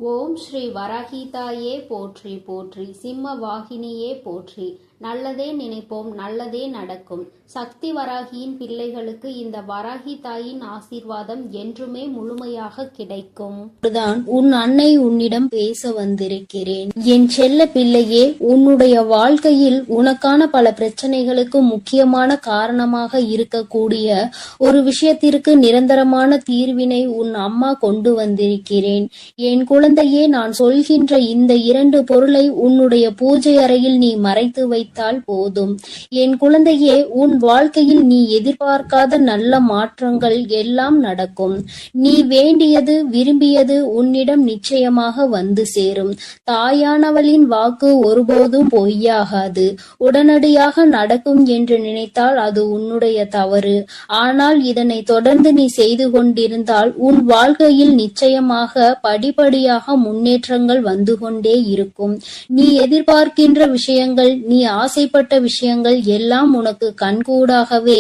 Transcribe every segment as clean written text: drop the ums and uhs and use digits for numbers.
ஓம் ஸ்ரீ வரஹீதாயே போற்றி போற்றி, சிம்ம வாகினியே போற்றி. நல்லதே நினைப்போம், நல்லதே நடக்கும். சக்தி வராகியின் பிள்ளைகளுக்கு இந்த வராகி தாயின் ஆசீர்வாதம் என்றுமே முழுமையாக கிடைக்கும். தான் உன் அன்னை உன்னிடம் பேச வந்திருக்கிறேன். என் செல்ல பிள்ளையே, உன்னுடைய வாழ்க்கையில் உனக்கான பல பிரச்சனைகளுக்கு முக்கியமான காரணமாக இருக்கக்கூடிய ஒரு விஷயத்திற்கு நிரந்தரமான தீர்வினை உன் அம்மா கொண்டு வந்திருக்கிறேன். என் குழந்தையே, நான் சொல்கின்ற இந்த 2 பொருளை உன்னுடைய பூஜை அறையில் நீ மறைத்து வைத்தால் போதும். என் குழந்தையே, உன் வாழ்க்கையில் நீ எதிர்பார்க்காத நல்ல மாற்றங்கள் எல்லாம் நடக்கும். நீ வேண்டியது விரும்பியது உன்னிடம் நிச்சயமாக வந்து சேரும். தாயானவளின் வாக்கு ஒருபோதும் பொய்யாகாது. உடனடியாக நடக்கும் என்று நினைத்தால் அது உன்னுடைய தவறு. ஆனால் இதனை தொடர்ந்து நீ செய்து கொண்டிருந்தால் உன் வாழ்க்கையில் நிச்சயமாக படிப்படியாக முன்னேற்றங்கள் வந்து கொண்டே இருக்கும். நீ எதிர்பார்க்கின்ற விஷயங்கள், நீ ஆசைப்பட்ட விஷயங்கள் எல்லாம் உனக்கு கண்கூடாகவே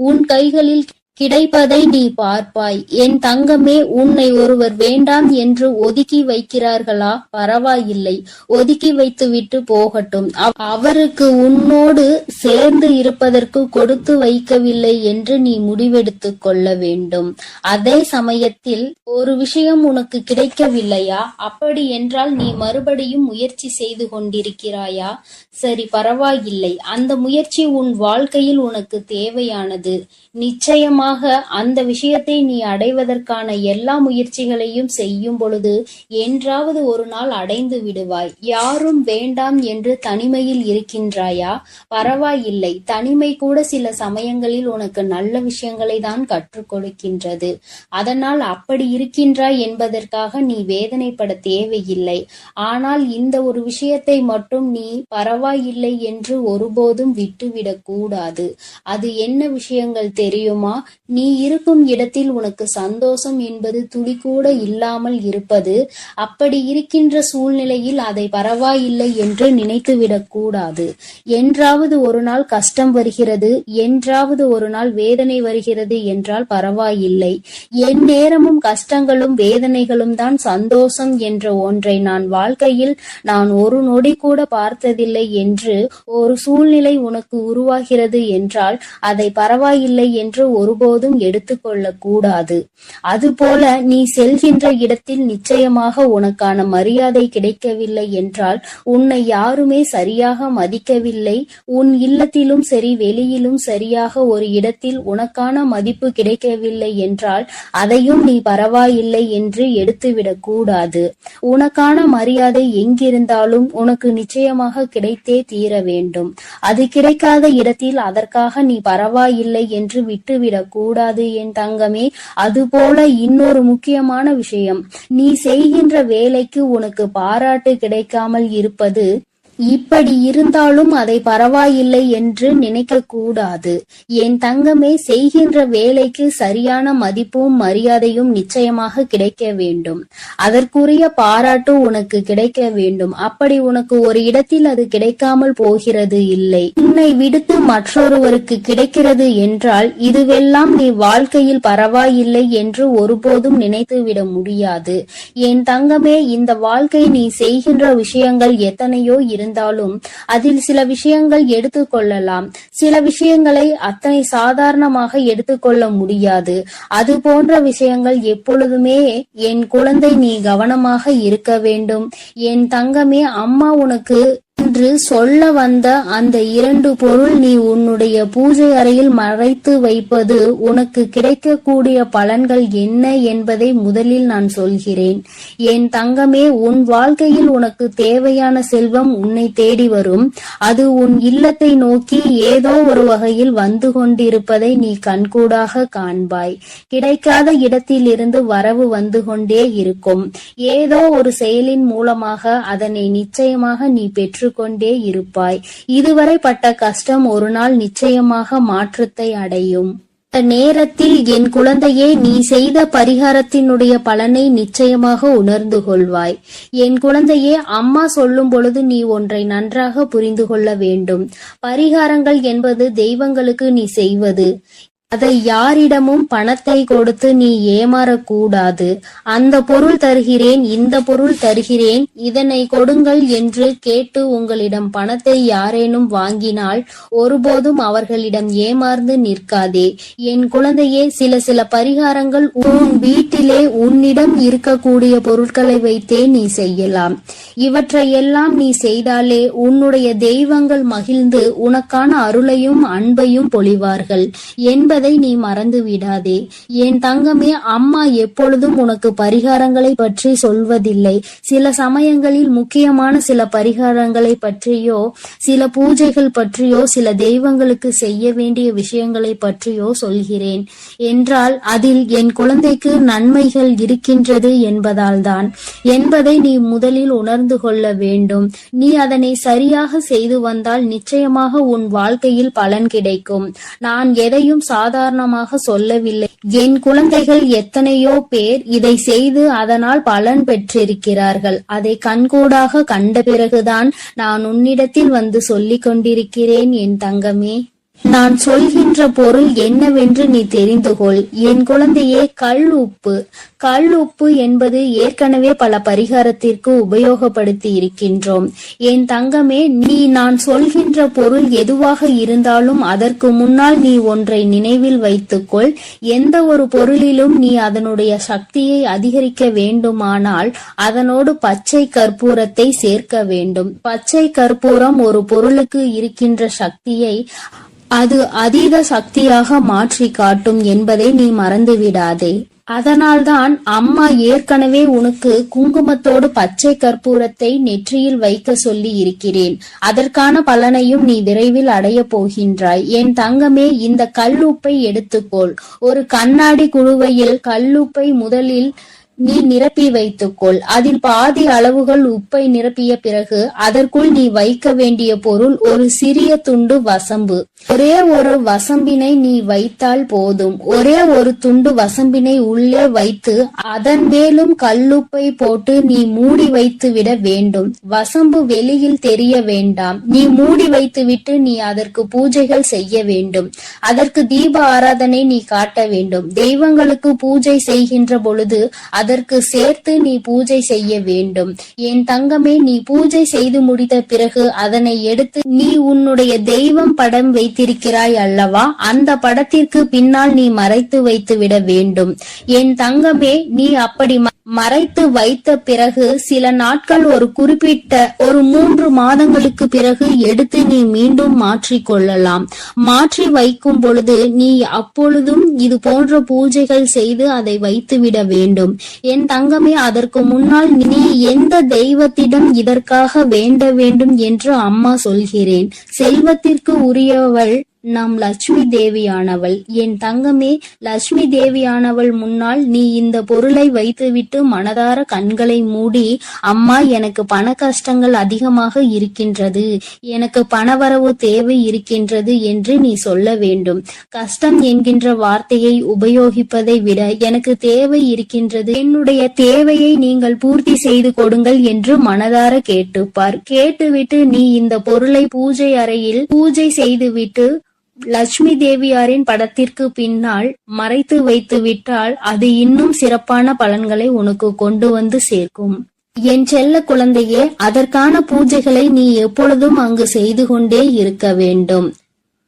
உன் கைகளில் கிடைப்பதை நீ பார்ப்பாய். என் தங்கமே, உன்னை ஒருவர் வேண்டாம் என்று ஒதுக்கி வைக்கிறார்களா? பரவாயில்லை, ஒதுக்கி வைத்து விட்டு போகட்டும். அவருக்கு உன்னோடு சேர்ந்து இருப்பதற்கு கொடுத்து வைக்கவில்லை என்று நீ முடிவெடுத்து கொள்ள வேண்டும். அதே சமயத்தில் ஒரு விஷயம் உனக்கு கிடைக்கவில்லையா? அப்படி என்றால் நீ மறுபடியும் முயற்சி செய்து கொண்டிருக்கிறாயா? சரி, பரவாயில்லை. அந்த முயற்சி உன் வாழ்க்கையில் உனக்கு தேவையானது. நிச்சயமாக அந்த விஷயத்தை நீ அடைவதற்கான எல்லா முயற்சிகளையும் செய்யும் பொழுது என்றாவது ஒரு நாள் அடைந்து விடுவாய். யாரும் வேண்டாம் என்று தனிமையில் இருக்கின்றாயா? பரவாயில்லை, தனிமை கூட சில சமயங்களில் உனக்கு நல்ல விஷயங்களை தான் கற்றுக் கொடுக்கின்றது. அதனால் அப்படி இருக்கின்றாய் என்பதற்காக நீ வேதனைப்பட தேவையில்லை. ஆனால் இந்த ஒரு விஷயத்தை மட்டும் நீ பரவாயில்லை என்று ஒருபோதும் விட்டுவிடக் கூடாது. அது என்ன விஷயங்கள் தெரியுமா? நீ இருக்கும் இடத்தில் உனக்கு சந்தோஷம் என்பது துளி கூட இல்லாமல் இருப்பது. அப்படி இருக்கின்ற சூழ்நிலையில் அதை பரவாயில்லை என்று நினைத்துவிடக் கூடாது. என்றாவது ஒரு நாள் கஷ்டம் வருகிறது, என்றாவது ஒரு நாள் வேதனை வருகிறது என்றால் பரவாயில்லை. என் நேரமும் கஷ்டங்களும் வேதனைகளும் தான் சந்தோஷம் என்ற ஒன்றை நான் வாழ்க்கையில் நான் ஒரு நொடி கூட பார்த்ததில்லை என்று ஒரு சூழ்நிலை உனக்கு உருவாகிறது என்றால் அதை பரவாயில்லை என்று ஒருபோதும் எடுத்துக்கொள்ள கூடாது. அதுபோல நீ செல்கின்ற இடத்தில் நிச்சயமாக உனக்கான மரியாதை கிடைக்கவில்லை என்றால், உன்னை யாருமே சரியாக மதிக்கவில்லை, உன் இல்லத்திலும் சரி வெளியிலும் சரியாக ஒரு இடத்தில் உனக்கான மதிப்பு கிடைக்கவில்லை என்றால் அதையும் நீ பரவாயில்லை என்று எடுத்துவிடக் கூடாது. உனக்கான மரியாதை எங்கிருந்தாலும் உனக்கு நிச்சயமாக கிடைத்தே தீர வேண்டும். அது கிடைக்காத இடத்தில் அதற்காக நீ பரவாயில்லை என்று விட்டுவிடக் கூடாது என் தங்கமே. அதுபோல இன்னொரு முக்கியமான விஷயம், நீ செய்கின்ற வேலைக்கு உனக்கு பாராட்டு கிடைக்காமல் இருப்பது. இப்படி இருந்தாலும் அதை பரவாயில்லை என்று நினைக்க கூடாது என் தங்கமே. செய்கின்ற வேலைக்கு சரியான மதிப்பும் மரியாதையும் நிச்சயமாக கிடைக்க வேண்டும். அதற்குரிய பாராட்டு உனக்கு கிடைக்க வேண்டும். அப்படி உனக்கு ஒரு இடத்தில் அது கிடைக்காமல் போகிறது இல்லை, உன்னை விடுத்து மற்றொருவருக்கு கிடைக்கிறது என்றால் இதுவெல்லாம் நீ வாழ்க்கையில் பரவாயில்லை என்று ஒருபோதும் நினைத்துவிட முடியாது என் தங்கமே. இந்த வாழ்க்கை நீ செய்கின்ற விஷயங்கள் எத்தனையோ இருந்தாலும் அதில் சில விஷயங்கள் எடுத்துக்கொள்ளலாம், சில விஷயங்களை அத்தனை சாதாரணமாக எடுத்துக்கொள்ள முடியாது. அது போன்ற விஷயங்கள் எப்பொழுதுமே என் குழந்தை நீ கவனமாக இருக்க வேண்டும் என் தங்கமே. அம்மா உனக்கு என்று சொல்ல வந்த அந்த 2 பொருள் நீ உன்னுடைய பூஜை அறையில் மறைத்து வைப்பது உனக்கு கிடைக்கக்கூடிய பலன்கள் என்ன என்பதை முதலில் நான் சொல்கிறேன் என் தங்கமே. உன் வாழ்க்கையில் உனக்கு தேவையான செல்வம் உன்னை தேடி வரும். அது உன் இல்லத்தை நோக்கி ஏதோ ஒரு வகையில் வந்து கொண்டிருப்பதை நீ கண்கூடாக காண்பாய். கிடைக்காத இடத்தில் இருந்து வரவு வந்து கொண்டே இருக்கும். ஏதோ ஒரு செயலின் மூலமாக அதனை நிச்சயமாக நீ பெற்று கொண்டே இருப்பாய். இதுவரை பட்ட கஷ்டம் ஒரு நாள் நிச்சயமாக மாற்றத்தை அடையும். நேரத்தில் என் குழந்தையே, நீ செய்த பரிகாரத்தினுடைய பலனை நிச்சயமாக உணர்ந்து கொள்வாய் என் குழந்தையே. அம்மா சொல்லும் பொழுது நீ ஒன்றை நன்றாக புரிந்து கொள்ள வேண்டும். பரிகாரங்கள் என்பது தெய்வங்களுக்கு நீ செய்வது. அதை யாரிடமும் பணத்தை கொடுத்து நீ ஏமாறக்கூடாது. அந்த பொருள் தருகிறேன், இந்த பொருள் தருகிறேன், இதனை கொடுங்கள் என்று கேட்டு உங்களிடம் பணத்தை யாரேனும் வாங்கினால் ஒருபோதும் அவர்களிடம் ஏமாந்து நிற்காதே. என் குழந்தையே, சில பரிகாரங்கள் உன் வீட்டிலே உன்னிடம் இருக்கக்கூடிய பொருட்களை வைத்தே நீ செய்யலாம். இவற்றையெல்லாம் நீ செய்தாலே உன்னுடைய தெய்வங்கள் மகிழ்ந்து உனக்கான அருளையும் அன்பையும் பொழிவார்கள் என்பதை நீ மறந்து விடாதே. என் தங்கமே, அம்மா எப்பொழுதும் உனக்கு பரிகாரங்களை பற்றி சொல்வதில்லை. சில சமயங்களில் முக்கியமான சில பரிகாரங்களை பற்றியோ, சில பூஜைகள் பற்றியோ, சில தெய்வங்களுக்கு செய்ய வேண்டிய விஷயங்களை பற்றியோ சொல்கிறேன் என்றால் அதில் என் குழந்தைக்கு நன்மைகள் இருக்கின்றது என்பதால்தான் என்பதை நீ முதலில் உணர்ந்து கொள்ள வேண்டும். நீ அதனை சரியாக செய்து வந்தால் நிச்சயமாக உன் வாழ்க்கையில் பலன் கிடைக்கும். நான் எதையும் சாதாரணமாக சொல்லவில்லை. என் குழந்தைகள் எத்தனையோ பேர் இதை செய்து அதனால் பலன் பெற்றிருக்கிறார்கள். அதை கண்கூடாக கண்ட பிறகுதான் நான் உன்னிடத்தில் வந்து சொல்லிக் கொண்டிருக்கிறேன். என் தங்கமே, நான் சொல்கின்ற பொருள் என்னவென்று நீ தெரிந்து கொள். என் குழந்தையே, கல் உப்பு என்பது ஏற்கனவே பல பரிகாரத்திற்கு உபயோகப்படுத்தி இருக்கின்றோம். என் தங்கமே, நான் சொல்கின்ற பொருள் எதுவாக இருந்தாலும் அதற்கு முன்னால் நீ ஒன்றை நினைவில் வைத்துக்கொள். எந்த ஒரு பொருளிலும் நீ அதனுடைய சக்தியை அதிகரிக்க வேண்டுமானால் அதனோடு பச்சை கற்பூரத்தை சேர்க்க வேண்டும். பச்சை கற்பூரம் ஒரு பொருளுக்கு இருக்கின்ற சக்தியை அது அதீத சக்தியாக மாற்றி காட்டும் என்பதை நீ மறந்து விடாதே. அதனால்தான் அம்மா ஏற்கனவே உனக்கு குங்குமத்தோடு பச்சை கற்பூரத்தை நெற்றியில் வைக்க சொல்லி இருக்கிறேன். அதற்கான பலனையும் நீ விரைவில் அடைய போகின்றாய். என் தங்கமே, இந்த கல்லுப்பை எடுத்துக்கொள். ஒரு கண்ணாடி குழுவையில் கல்லுப்பை முதலில் நீ நிரப்பி வைத்துக்கொள். அதில் பாதி அளவுகள் உப்பை நிரப்பிய பிறகு அதற்குள் நீ வைக்க வேண்டிய பொருள் ஒரு சிறிய துண்டு வசம்பு. ஒரே ஒரு வசம்பினை நீ வைத்தால் போதும். ஒரே ஒரு துண்டு வசம்பினை உள்ளே வைத்து அதன் மேலும் கல்லுப்பை போட்டு நீ மூடி வைத்து விட வேண்டும். வசம்பு வெளியில் தெரிய வேண்டாம். நீ மூடி வைத்துவிட்டு நீ அதற்கு பூஜைகள் செய்ய வேண்டும். அதற்கு தீப ஆராதனை நீ காட்ட வேண்டும். தெய்வங்களுக்கு பூஜை செய்கின்ற பொழுது அதற்கு சேர்த்து நீ பூஜை செய்ய வேண்டும். என் தங்கமே, நீ பூஜை செய்து முடித்த பிறகு அதனை எடுத்து நீ உன்னுடைய தெய்வம் படம் வைத்திருக்கிறாய் அல்லவா, அந்த படத்திற்கு பின்னால் நீ மறைத்து வைத்து விட வேண்டும். என் தங்கமே, நீ அப்படி மறைத்து வைத்த பிறகு சில நாட்கள், ஒரு குறிப்பிட்ட ஒரு 3 மாதங்களுக்கு பிறகு எடுத்து நீ மீண்டும் மாற்றிக் கொள்ளலாம். மாற்றி வைக்கும் பொழுது நீ அப்பொழுதும் இது போன்ற பூஜைகள் செய்து அதை வைத்து விட வேண்டும். என் தங்கமே, அதற்கு முன்னால் நீ எந்த தெய்வத்திடம் இதற்காக வேண்ட வேண்டும் என்று அம்மா சொல்கிறேன். செல்வத்திற்கு உரியவள் நம் லட்சுமி தேவியானவள். என் தங்கமே, லட்சுமி தேவியானவள் முன்னால் நீ இந்த பொருளை வைத்துவிட்டு மனதார கண்களை மூடி, அம்மா, எனக்கு பண கஷ்டங்கள் அதிகமாக இருக்கின்றது, எனக்கு பணவரவு தேவை இருக்கின்றது என்று நீ சொல்ல வேண்டும். கஷ்டம் என்கின்ற வார்த்தையை உபயோகிப்பதை விட எனக்கு தேவை இருக்கின்றது, என்னுடைய தேவையை நீங்கள் பூர்த்தி செய்து கொடுங்கள் என்று மனதார கேட்டுப்பார். கேட்டுவிட்டு நீ இந்த பொருளை பூஜை அறையில் பூஜை செய்துவிட்டு லட்சுமி தேவியாரின் படத்திற்கு பின்னால் மறைத்து வைத்து விட்டால் அது இன்னும் சிறப்பான பலன்களை உனக்கு கொண்டு வந்து சேர்க்கும். என் செல்ல குழந்தையே, அதற்கான பூஜைகளை நீ எப்பொழுதும் அங்கு செய்து கொண்டே இருக்க வேண்டும்.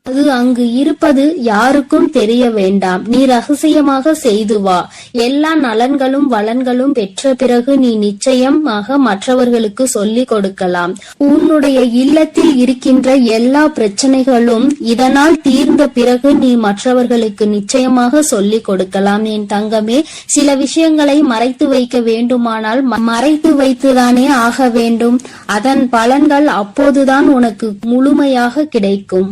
அது அங்கு இருப்பது யாருக்கும் தெரிய வேண்டாம். நீ ரகசியமாக செய்து வா. எல்லா நலன்களும் வளன்களும் பெற்ற பிறகு நீ நிச்சயமாக மற்றவர்களுக்கு சொல்லிக் கொடுக்கலாம். உன்னுடைய இல்லத்தில் இருக்கின்ற எல்லா பிரச்சனைகளும் இதனால் தீர்ந்த பிறகு நீ மற்றவர்களுக்கு நிச்சயமாக சொல்லிக் கொடுக்கலாம். என் தங்கமே, சில விஷயங்களை மறைத்து வைக்க வேண்டுமானால் மறைத்து வைத்துதானே ஆக வேண்டும். அதன் பலன்கள் அப்போதுதான் உனக்கு முழுமையாக கிடைக்கும்.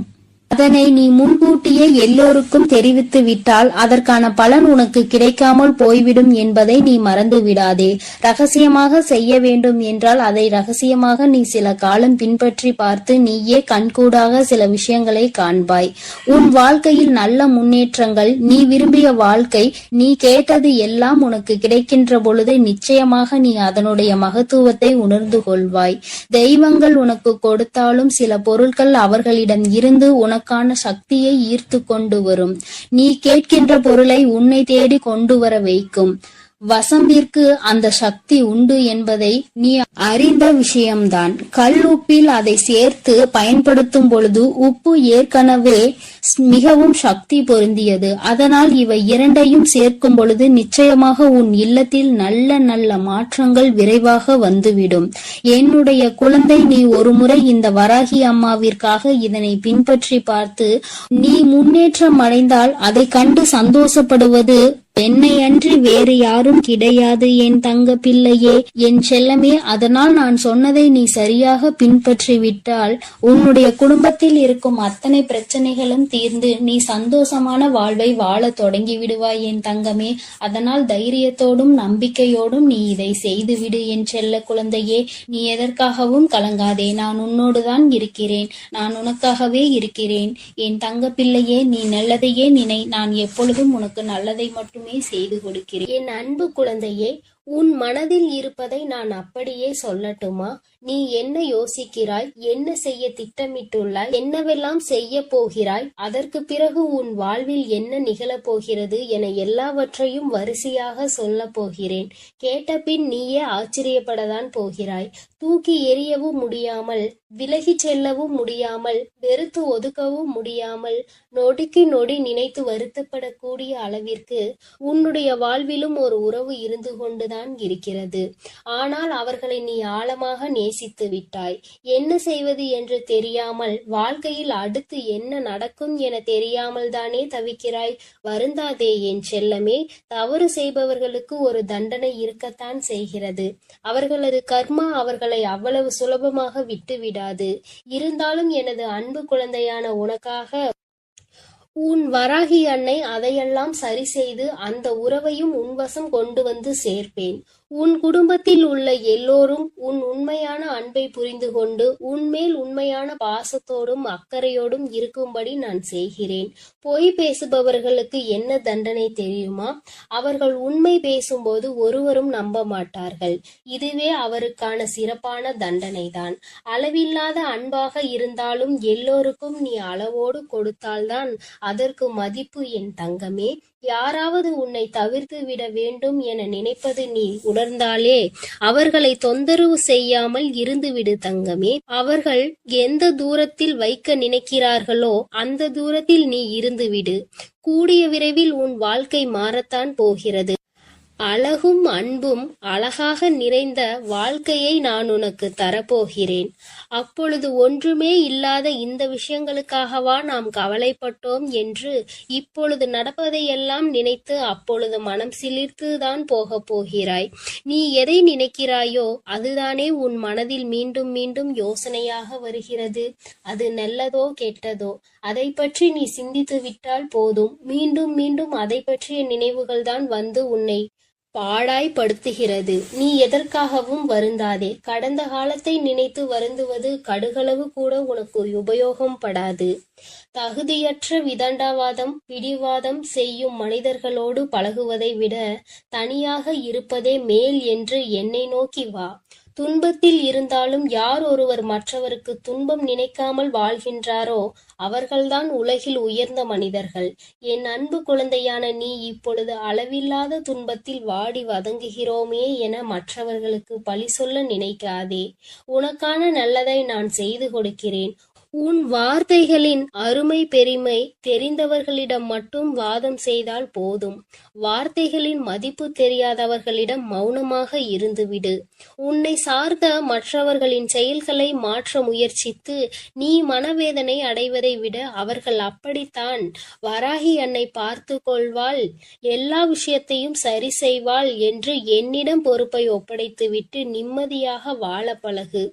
அதனை நீ முன்கூட்டியே எல்லோருக்கும் தெரிவித்து விட்டால் அதற்கான பலன் உனக்கு கிடைக்காமல் போய்விடும் என்பதை நீ மறந்து விடாதே. ரகசியமாக செய்ய வேண்டும் என்றால் அதை ரகசியமாக நீ சில காலம் பின்பற்றி பார்த்து நீயே கண்கூடாக சில விஷயங்களை காண்பாய். உன் வாழ்க்கையில் நல்ல முன்னேற்றங்கள், நீ விரும்பிய வாழ்க்கை, நீ கேட்டது எல்லாம் உனக்கு கிடைக்கின்ற பொழுது நிச்சயமாக நீ அதனுடைய மகத்துவத்தை உணர்ந்து கொள்வாய். தெய்வங்கள் உனக்கு கொடுத்தாலும் சில பொருட்கள் அவர்களிடம் இருந்து உனக்கு உனக்கான சக்தியை ஈர்த்து கொண்டு வரும். நீ கேட்கின்ற பொருளை உன்னை தேடி கொண்டு வர வைக்கும். வசம்பிற்கு அந்த சக்தி உண்டு என்பதை நீ அறிந்த விஷயம்தான். கல் உப்பில் அதை சேர்த்து பயன்படுத்தும் பொழுது உப்பு ஏற்கனவே மிகவும் சக்தி பொருந்தியது. அதனால் இவை இரண்டையும் சேர்க்கும் பொழுது நிச்சயமாக உன் இல்லத்தில் நல்ல நல்ல மாற்றங்கள் விரைவாக வந்துவிடும். என்னுடைய குழந்தை, நீ ஒரு முறை இந்த வராகி அம்மாவிற்காக இதனை பின்பற்றி பார்த்து நீ முன்னேற்றம் அடைந்தால் அதை கண்டு சந்தோஷப்படுவது என்னை அன்றி வேறு யாரும் கிடையாது என் தங்க பிள்ளையே, என் செல்லமே. அதனால் நான் சொன்னதை நீ சரியாக பின்பற்றி விட்டால் உன்னுடைய குடும்பத்தில் இருக்கும் அத்தனை பிரச்சனைகளும் தீர்ந்து நீ சந்தோஷமான வாழ்வை வாழ தொடங்கி விடுவாய் என் தங்கமே. அதனால் தைரியத்தோடும் நம்பிக்கையோடும் நீ இதை செய்துவிடு என் செல்ல குழந்தையே. நீ எதற்காகவும் கலங்காதே. நான் உன்னோடுதான் இருக்கிறேன். நான் உனக்காகவே இருக்கிறேன் என் தங்க பிள்ளையே. நீ நல்லதையே நினை. நான் எப்பொழுதும் உனக்கு நல்லதை மட்டுமே செய்து கொடுக்கிறேன். என் அன்பு குழந்தையே, உன் மனதில் இருப்பதை நான் அப்படியே சொல்லட்டுமா? நீ என்ன யோசிக்கிறாய்? என்ன செய்ய திட்டமிட்டுள்ளாய்? என்னவெல்லாம் செய்ய போகிறாய்? அதற்கு பிறகு உன் வாழ்வில் என்ன நிகழப் போகிறது என எல்லாவற்றையும் வரிசையாக சொல்ல போகிறேன். கேட்ட பின் நீயே ஆச்சரியப்படத்தான் போகிறாய். தூக்கி எறியவும் முடியாமல், விலகி செல்லவும் முடியாமல், வெறுத்து ஒதுக்கவும் முடியாமல், நொடிக்கு நொடி நினைத்து வருத்தப்படக்கூடிய அளவிற்கு உன்னுடைய வாழ்விலும் ஒரு உறவு இருந்து கொண்டுதான் இருக்கிறது. ஆனால் அவர்களை நீ ஆழமாக நேசித்து விட்டாய். என்ன செய்வது என்று தெரியாமல், வாழ்க்கையில் அடுத்து என்ன நடக்கும் என தெரியாமல் தானே தவிக்கிறாய். வருந்தாதே என் செல்லமே. தவறு செய்பவர்களுக்கு ஒரு தண்டனை இருக்கத்தான் செய்கிறது. அவர்களது கர்மா அவர்களை அவ்வளவு சுலபமாக விட்டுவிடாது. இருந்தாலும் எனது அன்பு குழந்தையான உனக்காக உன் வராகி அன்னை அதையெல்லாம் சரி செய்து அந்த உறவையும் உன்வசம் கொண்டு வந்து சேர்ப்பேன். உன் குடும்பத்தில் உள்ள எல்லோரும் உன் உண்மையான அன்பை புரிந்து கொண்டு உன்மேல் உண்மையான பாசத்தோடும் அக்கறையோடும் இருக்கும்படி நான் செய்கிறேன். பொய் பேசுபவர்களுக்கு என்ன தண்டனை தெரியுமா? அவர்கள் உண்மை பேசும்போது ஒருவரும் நம்ப மாட்டார்கள். இதுவே அவருக்கான சிறப்பான தண்டனைதான். அளவில்லாத அன்பாக இருந்தாலும் எல்லோருக்கும் நீ அளவோடு கொடுத்தால்தான் அதற்கு மதிப்பு என் தங்கமே. யாராவது உன்னை தவிர்த்து விட வேண்டும் என நினைப்பது நீ உணர்ந்தாலே அவர்களை தொந்தரவு செய்யாமல் இருந்துவிடு தங்கமே. அவர்கள் எந்த தூரத்தில் வைக்க நினைக்கிறார்களோ அந்த தூரத்தில் நீ இருந்துவிடு. கூடிய விரைவில் உன் வாழ்க்கை மாறத்தான் போகிறது. அழகும் அன்பும் அழகாக நிறைந்த வாழ்க்கையை நான் உனக்கு தரப்போகிறேன். அப்பொழுது ஒன்றுமே இல்லாத இந்த விஷயங்களுக்காகவா நாம் கவலைப்பட்டோம் என்று இப்பொழுது நடப்பதையெல்லாம் நினைத்து அப்பொழுது மனம் சிலிர்த்து தான் போக போகிறாய். நீ எதை நினைக்கிறாயோ அதுதானே உன் மனதில் மீண்டும் மீண்டும் யோசனையாக வருகிறது. அது நல்லதோ கெட்டதோ அதை பற்றி நீ சிந்தித்து விட்டால் போதும். மீண்டும் மீண்டும் அதை பற்றிய நினைவுகள் தான் வந்து உன்னை பாடாய்படுத்துகிறது. நீ எதற்காகவும் வருந்தாதே. கடந்த காலத்தை நினைத்து வருந்துவது கடுகளவு கூட உனக்கு உபயோகம் படாது. தகுதியற்ற விதண்டாவாதம் பிடிவாதம் செய்யும் மனிதர்களோடு பழகுவதை விட தனியாக இருப்பதே மேல் என்று என்னை நோக்கி வா. துன்பத்தில் இருந்தாலும் யார் ஒருவர் மற்றவருக்கு துன்பம் நினைக்காமல் வாழ்கின்றாரோ அவர்கள்தான் உலகில் உயர்ந்த மனிதர்கள். என் அன்பு குழந்தையான நீ இப்பொழுது அளவில்லாத துன்பத்தில் வாடி வதங்குகிறோமே என மற்றவர்களுக்கு பழி சொல்ல நினைக்காதே. உனக்கான நல்லதை நான் செய்து கொடுக்கிறேன். உன் வார்த்தைகளின் அருமை பெருமை தெரிந்தவர்களிடம் மட்டும் வாதம் செய்தால் போதும். வார்த்தைகளின் மதிப்பு தெரியாதவர்களிடம் மௌனமாக இருந்துவிடு. உன்னை சார்ந்த மற்றவர்களின் செயல்களை மாற்ற முயற்சித்து நீ மனவேதனை அடைவதை விட அவர்கள் அப்படித்தான். வராகி அன்னை பார்த்து கொள்வாள், எல்லா விஷயத்தையும் சரி செய்வாள் என்று என்னிடம் பொறுப்பை ஒப்படைத்துவிட்டு நிம்மதியாக வாழ பழகு.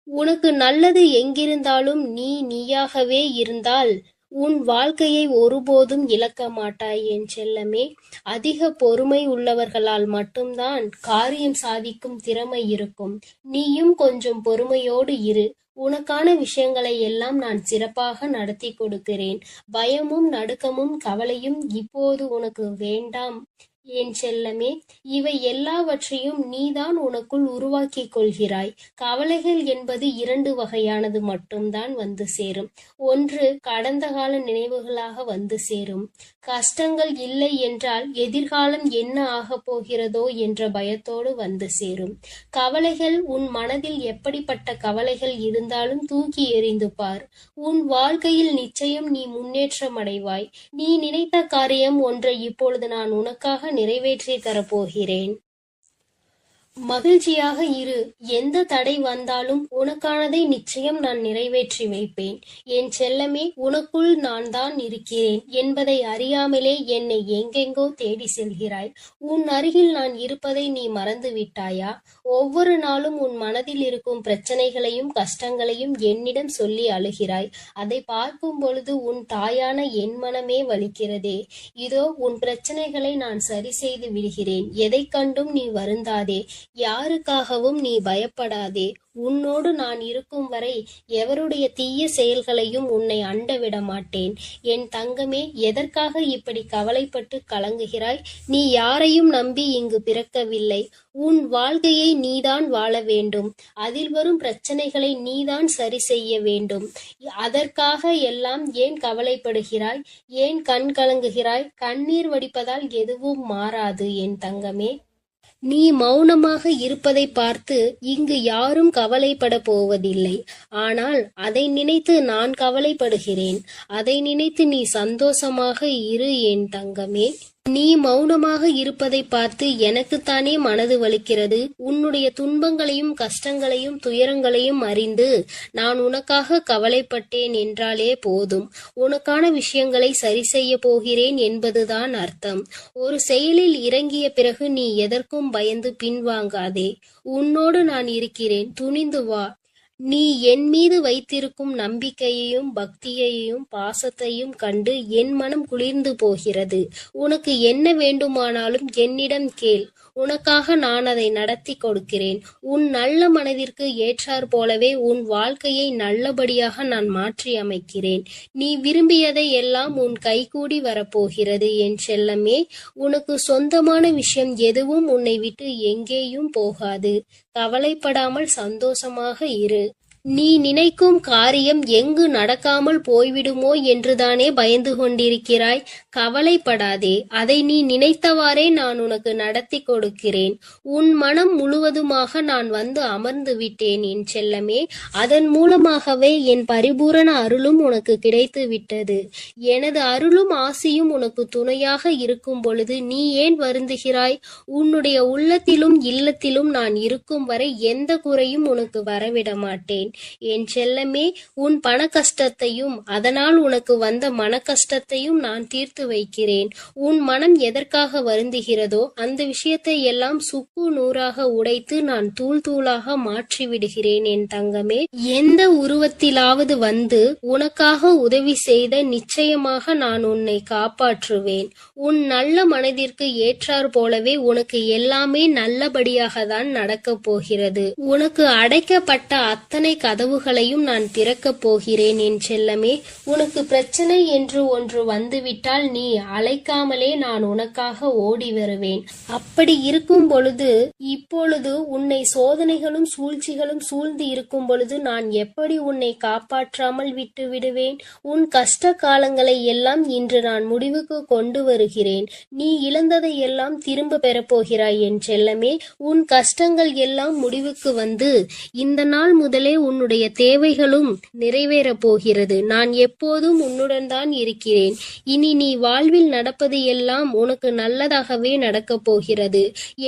உனக்கு நல்லது எங்கிருந்தாலும் நீ நீயாகவே இருந்தால் உன் வாழ்க்கையை ஒருபோதும் இழக்க மாட்டாய் என் செல்லமே. அதிக பொறுமை உள்ளவர்களால் மட்டும்தான் காரியம் சாதிக்கும் திறமை இருக்கும். நீயும் கொஞ்சம் பொறுமையோடு இரு. உனக்கான விஷயங்களை எல்லாம் நான் சிறப்பாக நடத்தி கொடுக்கிறேன். பயமும் நடுக்கமும் கவலையும் இப்போது உனக்கு வேண்டாம். என் செல்லமே, இவை எல்லாவற்றையும் நீதான் உனக்குள் உருவாக்கிக் கொள்கிறாய். கவலைகள் என்பது 2 வகையானது மட்டும்தான் வந்து சேரும். ஒன்று கடந்த கால நினைவுகளாக வந்து சேரும். கஷ்டங்கள் இல்லை என்றால் எதிர்காலம் என்ன ஆகப் போகிறதோ என்ற பயத்தோடு வந்து சேரும். கவலைகள், உன் மனதில் எப்படிப்பட்ட கவலைகள் இருந்தாலும் தூக்கி எறிந்து பார். உன் வாழ்க்கையில் நிச்சயம் நீ முன்னேற்றம் அடைவாய். நீ நினைத்த காரியம் ஒன்றை இப்பொழுது நான் உனக்காக நிறைவேற்றி தரப்போகிறேன். மகிழ்ச்சியாக இரு. எந்த தடை வந்தாலும் உனக்கானதை நிச்சயம் நான் நிறைவேற்றி வைப்பேன். என் செல்லமே, உனக்குள் நான் தான் இருக்கிறேன் என்பதை அறியாமலே என்னை எங்கெங்கோ தேடி செல்கிறாய். உன் அருகில் நான் இருப்பதை நீ மறந்து விட்டாயா? ஒவ்வொரு நாளும் உன் மனதில் இருக்கும் பிரச்சனைகளையும் கஷ்டங்களையும் என்னிடம் சொல்லி அழுகிறாய். அதை பார்க்கும் பொழுது உன் தாயான என் மனமே வலிக்கிறதே. இதோ உன் பிரச்சனைகளை நான் சரி செய்து விடுகிறேன். எதை கண்டும் நீ வருந்தாதே. யாருக்காகவும் நீ பயப்படாதே. உன்னோடு நான் இருக்கும் வரை எவருடைய தீய செயல்களையும் உன்னை அண்ட விட மாட்டேன். என் தங்கமே, எதற்காக இப்படி கவலைப்பட்டு கலங்குகிறாய்? நீ யாரையும் நம்பி இங்கு பிறக்கவில்லை. உன் வாழ்க்கையை நீதான் வாழ வேண்டும். அதில் வரும் பிரச்சனைகளை நீதான் சரி செய்ய வேண்டும். அதற்காக எல்லாம் ஏன் கவலைப்படுகிறாய்? ஏன் கண் கலங்குகிறாய்? கண்ணீர் வடிப்பதால் எதுவும் மாறாது என் தங்கமே. நீ மௌனமாக இருப்பதை பார்த்து இங்கு யாரும் கவலைப்பட போவதில்லை. ஆனால் அதை நினைத்து நான் கவலைப்படுகிறேன். அதை நினைத்து நீ சந்தோஷமாக இரு என் தங்கமே. நீ மௌனமாக இருப்பதை பார்த்து எனக்குத்தானே மனது வலிக்கிறது. உன்னுடைய துன்பங்களையும் கஷ்டங்களையும் துயரங்களையும் அறிந்து நான் உனக்காக கவலைப்பட்டேன் என்றாலே போதும். உனக்கான விஷயங்களை சரி செய்ய போகிறேன் என்பதுதான் அர்த்தம். ஒரு செயலில் இறங்கிய பிறகு நீ எதற்கும் பயந்து பின்வாங்காதே. உன்னோடு நான் இருக்கிறேன். துணிந்து வா. நீ என் மீது வைத்திருக்கும் நம்பிக்கையையும் பக்தியையும் பாசத்தையும் கண்டு என் மனம் குளிர்ந்து போகிறது. உனக்கு என்ன வேண்டுமானாலும் என்னிடம் கேள். உனக்காக நான் அதை நடத்தி கொடுக்கிறேன். உன் நல்ல மனதிற்கு ஏற்றாற் போலவே உன் வாழ்க்கையை நல்லபடியாக நான் மாற்றி அமைக்கிறேன். நீ விரும்பியதை எல்லாம் உன் கைகூடி வரப்போகிறது என் செல்லமே. உனக்கு சொந்தமான விஷயம் எதுவும் உன்னை விட்டு எங்கேயும் போகாது. கவலைப்படாமல் சந்தோஷமாக இரு. நீ நினைக்கும் காரியம் எங்கு நடக்காமல் போய்விடுமோ என்றுதானே பயந்து கொண்டிருக்கிறாய்? கவலைப்படாதே. அதை நீ நினைத்தவாறே நான் உனக்கு நடத்தி கொடுக்கிறேன். உன் மனம் முழுவதுமாக நான் வந்து அமர்ந்து விட்டேன் என் செல்லமே. அதன் மூலமாகவே என் பரிபூரண அருளும் உனக்கு கிடைத்து விட்டது. எனது அருளும் ஆசியும் உனக்கு துணையாக இருக்கும் பொழுது நீ ஏன் வருந்துகிறாய்? உன்னுடைய உள்ளத்திலும் இல்லத்திலும் நான் இருக்கும் வரை எந்த குறையும் உனக்கு வரவிட மாட்டேன் என் செல்லமே. உன் பண கஷ்டத்தையும் அதனால் உனக்கு வந்த மன கஷ்டத்தையும் நான் தீர்த்து வைக்கிறேன். உன் மனம் எதற்காக வருந்துகிறதோ அந்த விஷயத்தை எல்லாம் சுக்கு நூறாக உடைத்து நான் தூள் தூளாக மாற்றி விடுகிறேன் என் தங்கமே. எந்த உருவத்திலாவது வந்து உனக்காக உதவி செய்த நிச்சயமாக நான் உன்னை காப்பாற்றுவேன். உன் நல்ல மனதிற்கு ஏற்றாற் போலவே உனக்கு எல்லாமே நல்லபடியாக தான் நடக்கப் போகிறது. உனக்கு அடைக்கப்பட்ட அத்தனை கதவுகளையும் நான் திறக்கப் போகிறேன் என் செல்லமே. உனக்கு பிரச்சனை என்று ஒன்று வந்துவிட்டால் நீ அழைக்காமலே நான் உனக்காக ஓடி வருவேன். அப்படி இருக்கும் பொழுது இப்பொழுது உன்னை சோதனைகளும் சூழ்ச்சிகளும் சூழ்ந்து இருக்கும் பொழுது நான் எப்படி உன்னை காப்பாற்றாமல் விட்டு விடுவேன்? உன் கஷ்ட காலங்களை எல்லாம் இன்று நான் முடிவுக்கு கொண்டு வருகிறேன். நீ இழந்ததை எல்லாம் திரும்ப பெறப்போகிறாய் என் செல்லமே. உன் கஷ்டங்கள் எல்லாம் முடிவுக்கு வந்து இந்த நாள் முதலே உன்னுடைய தேவைகளும் நிறைவேறப் போகிறது. நான் எப்போதும் உன்னுடன் தான் இருக்கிறேன். இனி நீ வாழ்வில் நடப்பது எல்லாம் உனக்கு நல்லதாகவே நடக்கப் போகிறது.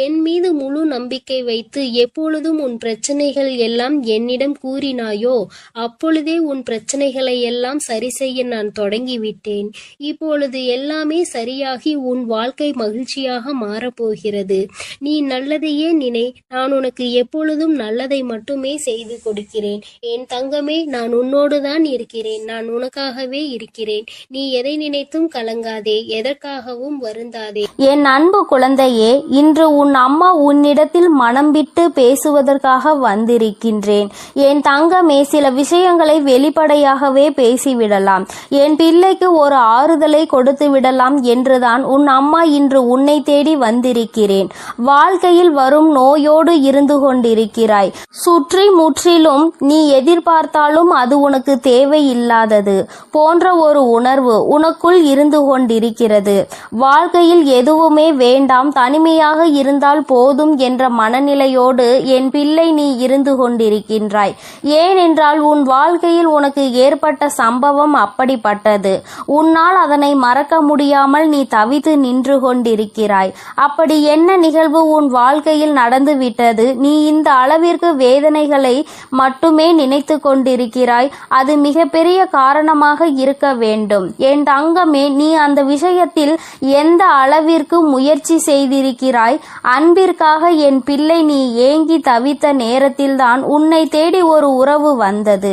என் மீது முழு நம்பிக்கை வைத்து எப்பொழுதும் உன் பிரச்சனைகள் எல்லாம் என்னிடம் கூறினாயோ அப்பொழுதே உன் பிரச்சனைகளை எல்லாம் சரி செய்ய நான் தொடங்கிவிட்டேன். இப்பொழுது எல்லாமே சரியாகி உன் வாழ்க்கை மகிழ்ச்சியாக மாறப்போகிறது. நீ நல்லதையே நினை. நான் உனக்கு எப்பொழுதும் நல்லதை மட்டுமே செய்து கொடுக்கிறேன். இருக்கிறேன். என் தங்கமே, நான் உன்னோடுதான் இருக்கிறேன். நான் உனக்காகவே இருக்கிறேன். நீ எதை நினைத்தும் கலங்காதே, எதற்காகவும் வருந்தாதே. என் அன்பு குழந்தையே, இன்று உன் அம்மா உன்னிடத்தில் மனம் விட்டு பேசுவதற்காக வந்திருக்கின்றேன். என் தங்கமே, சில விஷயங்களை வெளிப்படையாகவே பேசிவிடலாம். என் பிள்ளைக்கு ஒரு ஆறுதலை கொடுத்து விடலாம் என்றுதான் உன் அம்மா இன்று உன்னை தேடி வந்திருக்கிறேன். வாழ்க்கையில் வரும் நோயோடு இருந்து கொண்டிருக்கிறாய். சுற்றி முற்றிலும் நீ எதிர்பார்த்தாலும் அது உனக்கு தேவையில்லாதது போன்ற ஒரு உணர்வு உனக்குள் இருந்து கொண்டிருக்கிறது. வாழ்க்கையில் எதுவுமே வேண்டாம், தனிமையாக இருந்தால் போதும் என்ற மனநிலையோடு என் பிள்ளை நீ இருந்து கொண்டிருக்கின்றாய். ஏனென்றால் உன் வாழ்க்கையில் உனக்கு ஏற்பட்ட சம்பவம் அப்படிப்பட்டது. உன்னால் அதனை மறக்க முடியாமல் நீ தவித்து நின்று கொண்டிருக்கிறாய். அப்படி என்ன நிகழ்வு உன் வாழ்க்கையில் நடந்துவிட்டது? நீ இந்த அளவிற்கு வேதனைகளை மட்டுமே நினைத்து கொண்டிருக்கிறாய். அது மிகப்பெரிய காரணமாக இருக்க வேண்டும். என் தங்கமே, நீ அந்த விஷயத்தில் எந்த அளவிற்கு முயற்சி செய்திருக்கிறாய்? அன்பிற்காக என் பிள்ளை நீ ஏங்கி தவித்த நேரத்தில்தான் உன்னை தேடி ஒரு உறவு வந்தது.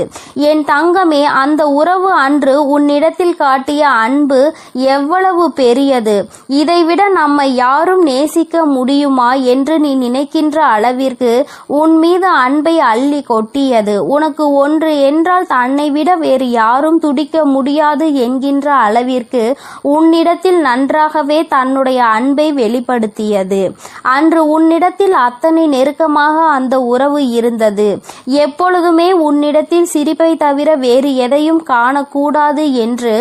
என் தங்கமே, அந்த உறவு அன்று உன்னிடத்தில் காட்டிய அன்பு எவ்வளவு பெரியது! இதைவிட நம்மை யாரும் நேசிக்க முடியுமா என்று நீ நினைக்கின்ற அளவிற்கு உன் மீது அன்பை அள்ளி கொட்டியது. உனக்கு ஒன்று என்றால் தன்னை விட வேறு யாரும் துடிக்க முடியாது என்கின்ற அளவிற்கு உன்னிடத்தில் நன்றாகவே தன்னுடைய அன்பை வெளிப்படுத்தியது. அன்று உன்னிடத்தில் அத்தனை நெருக்கமாக அந்த உறவு இருந்தது. எப்பொழுதுமே உன்னிடத்தில் சிரிப்பை தவிர வேறு எதையும் காணக்கூடாது என்று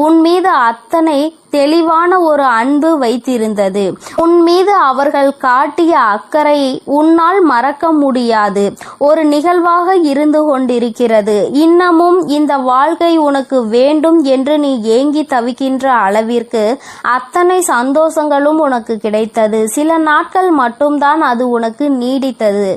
உன் மீது அத்தனை தெளிவான ஒரு அன்பு வைத்திருந்தது. உன் மீது அவர்கள் காட்டிய அக்கறையை உன்னால் மறக்க முடியாது ஒரு நிகழ்வாக இருந்து கொண்டிருக்கிறது. இன்னமும் இந்த வாழ்க்கை உனக்கு வேண்டும் என்று நீ ஏங்கி தவிக்கின்ற அளவிற்கு அத்தனை சந்தோஷங்களும் உனக்கு கிடைத்தது. சில நாட்கள் மட்டும்தான் அது உனக்கு நீடித்தது.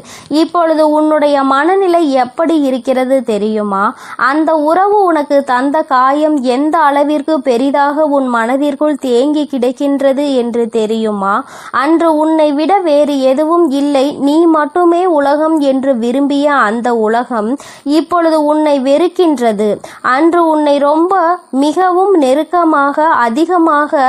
இப்பொழுது உன்னுடைய மனநிலை எப்படி இருக்கிறது தெரியுமா? அந்த உறவு உனக்கு தந்த காயம் எந்த அளவிற்கு பெரிதாக உன் மனதிற்குள் தேங்கி கிடக்கின்றது என்று தெரியுமா? அன்று உன்னை விட வேறு எதுவும் இல்லை, நீ மட்டுமே உலகம் என்று விரும்பிய அந்த உலகம் இப்பொழுது உன்னை வெறுக்கின்றது. அன்று உன்னை ரொம்ப மிகவும் நெருக்கமாக அதிகமாக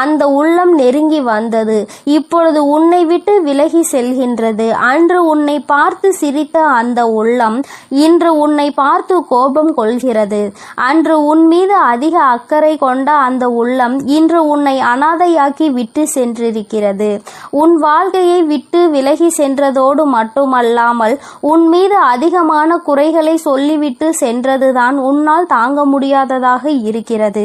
அந்த உள்ளம் நெருங்கி வந்தது. இப்பொழுது உன்னை விட்டு விலகி செல்கின்றது. அன்று உன்னை பார்த்து சிரித்த அந்த உள்ளம் இன்று உன்னை பார்த்து கோபம் கொள்கிறது. அன்று உன் மீது அதிக அக்கறை கொண்ட அந்த உள்ளம் இன்று உன்னை அனாதையாக்கி விட்டு சென்றிருக்கிறது. உன் வாழ்க்கையை விட்டு விலகி சென்றதோடு மட்டுமல்லாமல் உன் மீது அதிகமான குறைகளை சொல்லிவிட்டு சென்றதுதான் உன்னால் தாங்க முடியாததாக இருக்கிறது.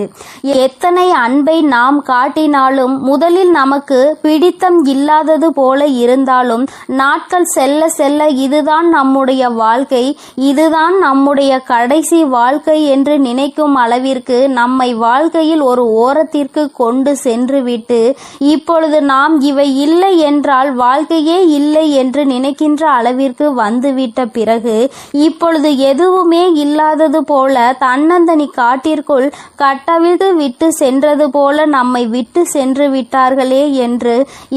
எத்தனை அன்பை நாம் காட்டினாலும் முதலில் நமக்கு பிடித்தம் இல்லாதது போல இருந்தாலும் நாட்கள் செல்ல செல்ல இதுதான் நம்முடைய வாழ்க்கை, இதுதான் நம்முடைய கடைசி வாழ்க்கை என்று நினைக்கும் அளவிற்கு நம்மை வாழ்க்கையில் ஒரு ஓரத்திற்கு கொண்டு சென்றுவிட்டு இப்பொழுது நாம் இவை இல்லை என்றால் வாழ்க்கையே இல்லை என்று நினைக்கின்ற அளவிற்கு வந்துவிட்ட பிறகு இப்பொழுது எதுவுமே இல்லாதது போல தன்னந்தனி காட்டிற்குள் கட்டவிழ்த்து விட்டு சென்றது போல நம்மை விட்டு சென்று விட்டார்களே என்று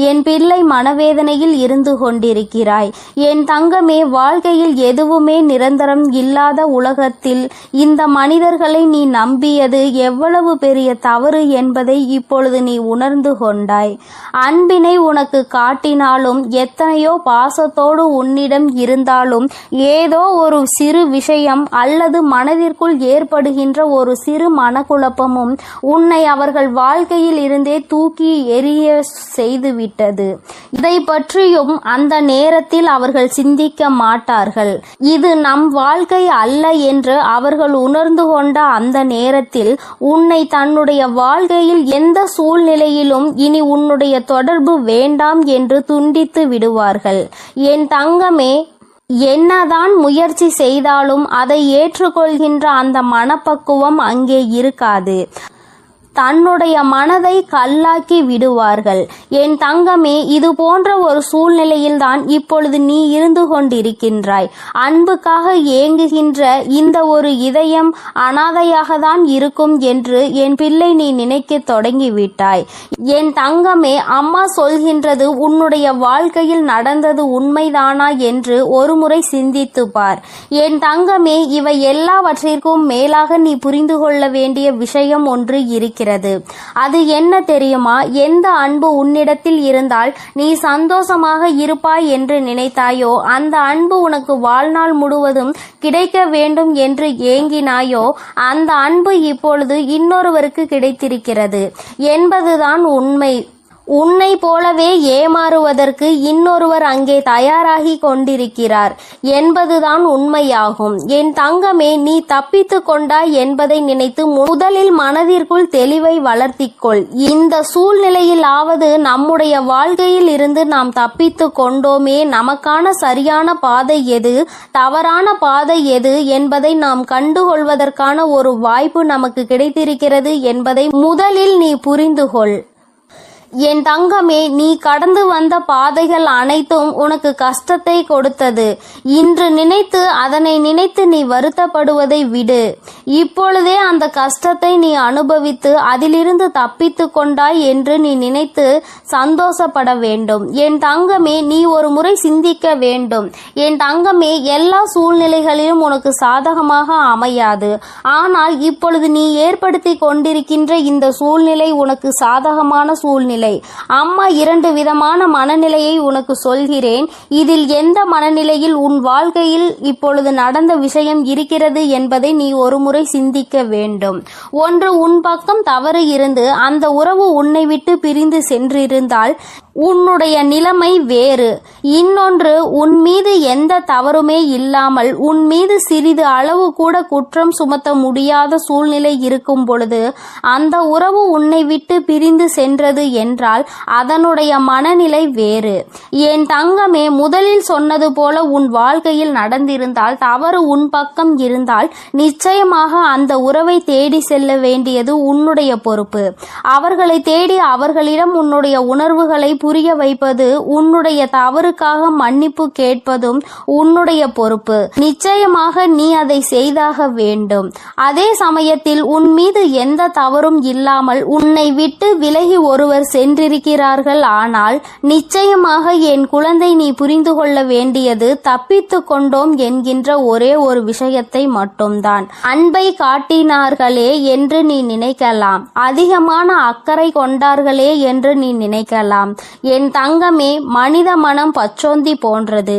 என் பிள்ளை மனவேதனையில் இருந்து கொண்டிருக்கிறாய். என் தங்கமே, வாழ்க்கையில் எதுவுமே நிரந்தரம் இல்லாத உலகத்தில் இந்த மனிதர்களை நீ நம்பியது எவ்வளவு பெரிய தவறு என்பதை இப்பொழுது நீ உணர்ந்து கொண்டாய். அன்பினை உனக்கு காட்டினாலும் எத்தனையோ பாசத்தோடு உன்னிடம் இருந்தாலும் ஏதோ ஒரு சிறு விஷயம் அல்லது மனதிற்குள் ஏற்படுகின்ற ஒரு சிறு மனக்குழப்பமும் உன்னை அவர்கள் வாழ்க்கையில் இருந்தே தூக்கி எறிய செய்துவிட்டது. இதை பற்றியும் அந்த நேரத்தில் அவர்கள் சிந்திக்க மாட்டார்கள். இது நம் வாழ்க்கை அல்ல என்று அவர்கள் உணர்ந்து கொண்ட அந்த நேரத்தில் உன்னை தன்னுடைய வாழ்க்கையில் எந்த சூழ்நிலையிலும் இனி உன்னுடைய தொடர்பு வேண்டாம் என்று துண்டித்து விடுவார்கள். என் தங்கமே, என்னதான் முயற்சி செய்தாலும் அதை ஏற்றுக்கொள்கின்ற அந்த மனப்பக்குவம் அங்கே இருக்காது. தன்னுடைய மனதை கல்லாக்கி விடுவார்கள். என் தங்கமே, இது போன்ற ஒரு சூழ்நிலையில்தான் இப்பொழுது நீ இருந்து கொண்டிருக்கின்றாய். அன்புக்காக ஏங்குகின்ற இந்த ஒரு இதயம் அனாதையாக தான் இருக்கும் என்று என் பிள்ளை நீ நினைக்க தொடங்கிவிட்டாய். என் தங்கமே, அம்மா சொல்கின்றது உன்னுடைய வாழ்க்கையில் நடந்தது உண்மைதானா என்று ஒருமுறை சிந்தித்து பார். என் தங்கமே, இவை எல்லாவற்றிற்கும் மேலாக நீ புரிந்து கொள்ள வேண்டிய விஷயம் ஒன்று இருக்கிறது. அது என்ன தெரியுமா? எந்த அன்பு உன்னிடத்தில் இருந்தால் நீ சந்தோஷமாக இருப்பாய் என்று நினைத்தாயோ, அந்த அன்பு உனக்கு வாழ்நாள் முழுவதும் கிடைக்க வேண்டும் என்று ஏங்கினாயோ, அந்த அன்பு இப்பொழுது இன்னொருவருக்கு கிடைத்திருக்கிறது என்பதுதான் உண்மை. உன்னை போலவே ஏமாறுவதற்கு இன்னொருவர் அங்கே தயாராகி கொண்டிருக்கிறார் என்பதுதான் உண்மையாகும். என் தங்கமே, நீ தப்பித்து கொண்டாய் என்பதை நினைத்து முதலில் மனதிற்குள் தெளிவை வளர்த்திக்கொள். இந்த சூழ்நிலையிலாவது நம்முடைய வாழ்க்கையில் இருந்து நாம் தப்பித்து கொண்டோமே, நமக்கான சரியான பாதை எது, தவறான பாதை எது என்பதை நாம் கண்டுகொள்வதற்கான ஒரு வாய்ப்பு நமக்கு கிடைத்திருக்கிறது என்பதை முதலில் நீ புரிந்துகொள். என் தங்கமே, நீ கடந்து வந்த பாதைகள் அனைத்தும் உனக்கு கஷ்டத்தை கொடுத்தது. இன்று நினைத்து அதனை நினைத்து நீ வருத்தப்படுவதை விடு. இப்பொழுதே அந்த கஷ்டத்தை நீ அனுபவித்து அதிலிருந்து தப்பித்து கொண்டாய் என்று நீ நினைத்து சந்தோஷப்பட வேண்டும். என் தங்கமே, நீ ஒரு முறை சிந்திக்க வேண்டும். என் தங்கமே, எல்லா சூழ்நிலைகளிலும் உனக்கு சாதகமாக அமையாது. ஆனால் இப்பொழுது நீ ஏற்படுத்தி கொண்டிருக்கின்ற இந்த சூழ்நிலை உனக்கு சாதகமான சூழ்நிலை. அம்மா 2 விதமான மனநிலையை உனக்கு சொல்கிறேன். இதில் எந்த மனநிலையில் உன் வாழ்க்கையில் இப்பொழுது நடந்த விஷயம் இருக்கிறது என்பதை நீ ஒரு முறை சிந்திக்க வேண்டும். ஒன்று, உன் பக்கம் தவறு இருந்து அந்த உறவு உன்னை விட்டு பிரிந்து சென்றிருந்தால் உன்னுடைய நிலைமை வேறு. இன்னொன்று, உன் மீது எந்த தவறுமே இல்லாமல் உன் மீது சிறிது அளவு கூட குற்றம் சுமத்த முடியாத சூழ்நிலை இருக்கும் பொழுது அந்த உறவு உன்னை விட்டு பிரிந்து சென்றது என்றால் அதனுடைய மனநிலை வேறு. என் தங்கமே, முதலில் சொன்னது போல உன் வாழ்க்கையில் நடந்திருந்தால், தவறு உன் பக்கம் இருந்தால் நிச்சயமாக அந்த உறவை தேடி செல்ல வேண்டியது உன்னுடைய பொறுப்பு. அவர்களை தேடி அவர்களிடம் உன்னுடைய உணர்வுகளை புரிய வைப்பது, உன்னுடைய தவறுக்காக மன்னிப்பு கேட்பதும் உன்னுடைய பொறுப்பு. நிச்சயமாக நீ அதை செய்தாக வேண்டும். அதே சமயத்தில் உன் மீது எந்த தவறும் இல்லாமல் உன்னை விட்டு விலகி ஒருவர் சென்றிருக்கிறார்கள். ஆனால் நிச்சயமாக என் குழந்தை, நீ புரிந்து கொள்ள வேண்டியது தப்பித்து கொண்டோம் என்கின்ற ஒரே ஒரு விஷயத்தை மட்டும்தான். அன்பை காட்டினார்களே என்று நீ நினைக்கலாம், அதிகமான அக்கறை கொண்டார்களே என்று நீ நினைக்கலாம். என் தங்கமே, மனித மனம் பச்சோந்தி போன்றது.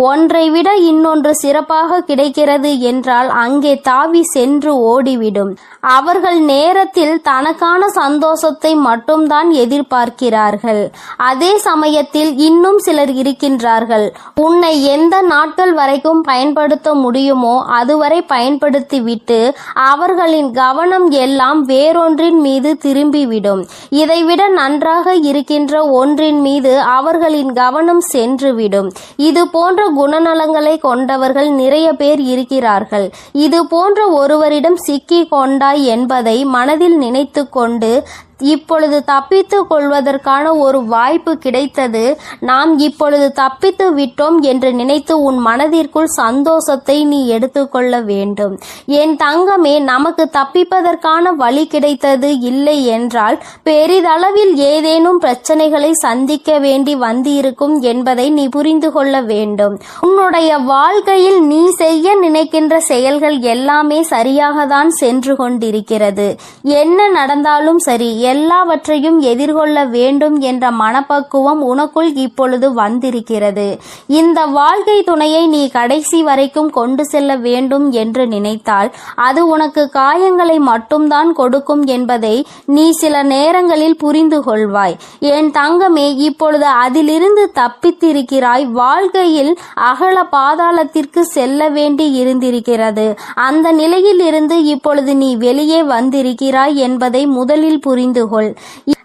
ஒன்றை விட இன்னொன்று சிறப்பாக கிடைக்கிறது என்றால் அங்கே தாவி சென்று ஓடிவிடும். அவர்கள் நேரத்தில் தனக்கான சந்தோஷத்தை மட்டும்தான் எதிர்பார்க்கிறார்கள். அதே சமயத்தில் இன்னும் சிலர் இருக்கின்றார்கள், உன்னை எந்த நாட்கள் வரைக்கும் பயன்படுத்த முடியுமோ அதுவரை பயன்படுத்திவிட்டு அவர்களின் கவனம் எல்லாம் வேறொன்றின் மீது திரும்பிவிடும். இதைவிட நன்றாக இருக்கின்ற ஒன்றின் மீது அவர்களின் கவனம் சென்றுவிடும். இது போன்ற குணநலங்களை கொண்டவர்கள் நிறைய பேர் இருக்கிறார்கள். இது போன்ற ஒருவரிடம் சிக்கி கொண்டாய் என்பதை மனதில் நினைத்து கொண்டு இப்பொழுது தப்பித்து கொள்வதற்கான ஒரு வாய்ப்பு கிடைத்தது. நாம் இப்பொழுது தப்பித்து விட்டோம் என்று நினைத்து உன் மனதிற்குள் சந்தோஷத்தை நீ எடுத்துக்கொள்ள வேண்டும். என் தங்கமே, நமக்கு தப்பிப்பதற்கான வழி கிடைத்தது இல்லை என்றால் பெரிதளவில் ஏதேனும் பிரச்சனைகளை சந்திக்க வேண்டி வந்திருக்கும் என்பதை நீ புரிந்து கொள்ள வேண்டும். உன்னுடைய வாழ்க்கையில் நீ செய்ய நினைக்கின்ற செயல்கள் எல்லாமே சரியாக தான் சென்று கொண்டிருக்கிறது. என்ன நடந்தாலும் சரி, எல்லாவற்றையும் எதிர்கொள்ள வேண்டும் என்ற மனப்பக்குவம் உனக்குள் இப்பொழுது வந்திருக்கிறது. இந்த வாழ்க்கை துணையை நீ கடைசி வரைக்கும் கொண்டு செல்ல வேண்டும் என்று நினைத்தால் அது உனக்கு காயங்களை மட்டும்தான் கொடுக்கும் என்பதை நீ சில நேரங்களில் புரிந்து கொள்வாய். என் தங்கமே, இப்பொழுது அதிலிருந்து தப்பித்திருக்கிறாய். வாழ்க்கையில் அகல பாதாளத்திற்கு செல்ல வேண்டி இருந்திருக்கிறது. அந்த நிலையில் இருந்து இப்பொழுது நீ வெளியே வந்திருக்கிறாய் என்பதை முதலில் புரிந்து புரிந்து கொள்.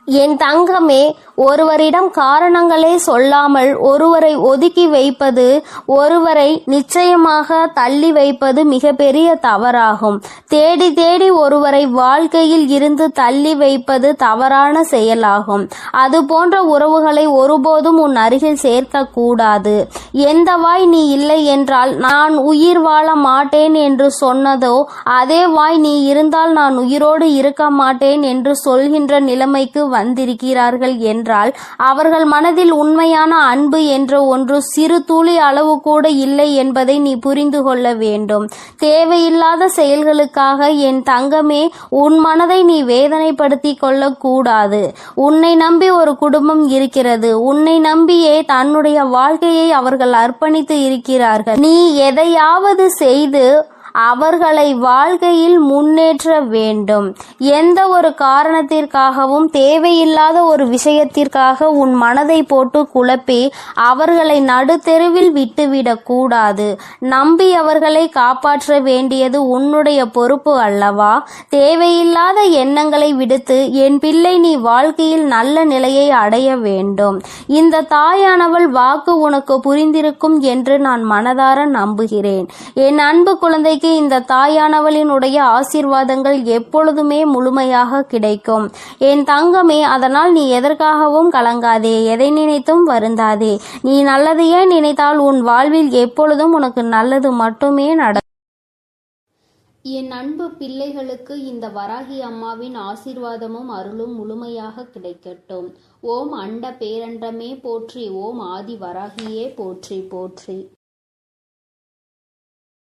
என் தங்கமே, ஒருவரிடம் காரணங்களே சொல்லாமல் ஒருவரை ஒதுக்கி வைப்பது, ஒருவரை நிச்சயமாக தள்ளி வைப்பது மிகப்பெரிய தவறாகும். தேடி தேடி ஒருவரை வாழ்க்கையில் இருந்து தள்ளி வைப்பது தவறான செயலாகும். அது போன்ற உறவுகளை ஒருபோதும் உன் அருகில் சேர்க்க கூடாது. எந்த வாய் நீ இல்லை என்றால் நான் உயிர் வாழ மாட்டேன் என்று சொன்னதோ அதே வாய் நீ இருந்தால் நான் உயிரோடு இருக்க மாட்டேன் என்று சொல்கின்ற நிலைமைக்கு வந்திருக்கிறார்கள் என்றால் அவர்கள் மனதில் உண்மையான அன்பு என்ற ஒன்று சிறு துளி அளவு கூட இல்லை என்பதை நீ புரிந்து கொள்ள வேண்டும். தேவையில்லாத செயல்களுக்காக என் தங்கமே, உன் மனதை நீ வேதனைப்படுத்திக் கொள்ளக்கூடாது. உன்னை நம்பி ஒரு குடும்பம் இருக்கிறது. உன்னை நம்பியே தன்னுடைய வாழ்க்கையை அவர்கள் அர்ப்பணித்து இருக்கிறார்கள். நீ எதையாவது செய்து அவர்களை வாழ்க்கையில் முன்னேற்ற வேண்டும். எந்த ஒரு காரணத்திற்காகவும் தேவையில்லாத ஒரு விஷயத்திற்காக உன் மனதை போட்டு குழப்பி அவர்களை நடுத்தெருவில் விட்டுவிடக் கூடாது. நம்பி அவர்களை காப்பாற்ற வேண்டியது உன்னுடைய பொறுப்பு அல்லவா? தேவையில்லாத எண்ணங்களை விடுத்து என் பிள்ளை நீ வாழ்க்கையில் நல்ல நிலையை அடைய வேண்டும். இந்த தாயானவள் வாக்கு உனக்கு புரிந்திருக்கும் என்று நான் மனதார நம்புகிறேன். என் அன்பு குழந்தை, இந்த தாயானவளினுடைய ஆசீர்வாதங்கள் எப்பொழுதுமே முழுமையாக கிடைக்கும். என் தங்கமே, அதனால் நீ எதற்காகவும் கலங்காதே, எதை நினைத்தும் வருந்தாதே. நீ நல்லதையே நினைத்தால் உன் வாழ்வில் எப்பொழுதும் உனக்கு நல்லது மட்டுமே நடக்கும். என் அன்பு பிள்ளைகளுக்கு இந்த வராகி அம்மாவின் ஆசீர்வாதமும் அருளும் முழுமையாக கிடைக்கட்டும். ஓம் அண்ட பேரண்டமே போற்றி. ஓம் ஆதி வராகியே போற்றி போற்றி.